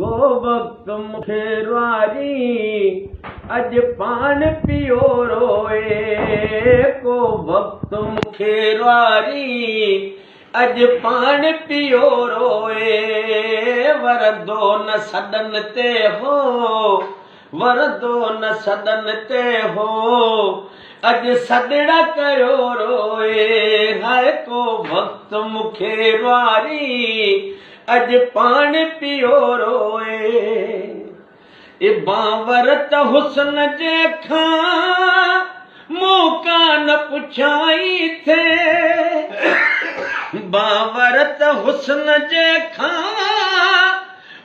को वक्त मुखे वारी अज पान पियो रोए को वक्त मुखे वारी अज पान पियो रोए वरदो न सदन ते हो वरदो न सदन ते हो अज सदड़ा कयो रोए है को वक्त मुखे वारी अज पान पियो रोए ए बावरत हुस्न जे खां मौका न पुछाई थे बावरत हुस्न जे खां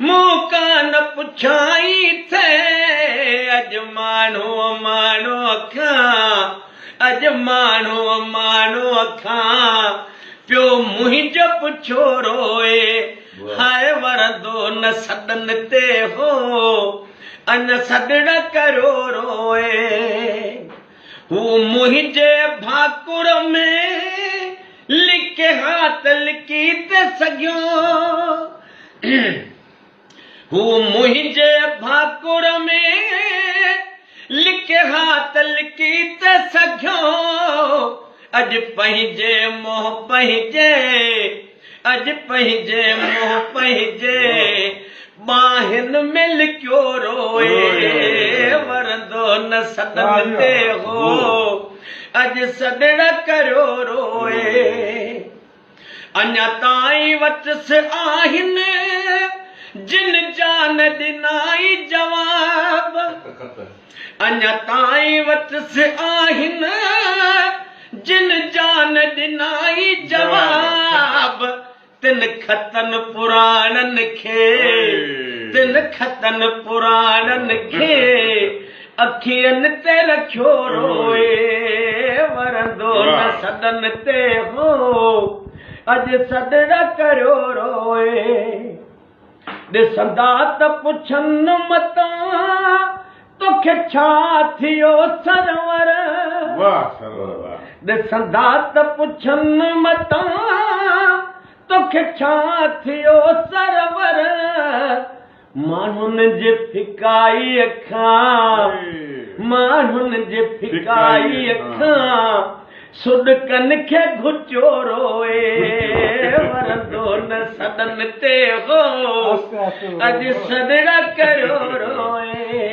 मौका न पुछाई थे अज माण्हू माण्हू अखां अज माण्हू माण्हू अखां पियो मुंहिंजो पुछो रोए हाय वरदो न सदन ते हो अन सदड़ करो रोए हू मुंहिंजे भाकुर में लिखे हाथ लिखी ते सघियो हू मुंहिंजे भाकुर में लिखे हाथ लिखी ते सघियो अज पंहिंजे मोह पंहिंजे अज पंहिंजे मोह पंहिंजे बाहिन में लिखियो रोए वरदो न सदन ते हो अज सदड़ करो रोए अञा ताईं वटस आहिनि जिन जान ॾिनाई जवाब अञा ताईं वटस आहिनि जिन जान ॾिनाई जवाब तिन खतन पुराणनि खे तिन खतन पुराणनि खे अखियनि ते रखियो रोए वरदो न सदन ते हो अज सदड़ करियो रोए ॾिसंदा त पुछनि मता तोखे छा थियो सरवर ॾिसंदा त पुछनि मता तोखे छा थियो सरवर माण्हुनि जे फिकाई अखां माण्हुनि जे फिकाई अखां सुॾकनि खे घुचो रोए वरदो न सदन ते हो अज सदड़ करियो रोए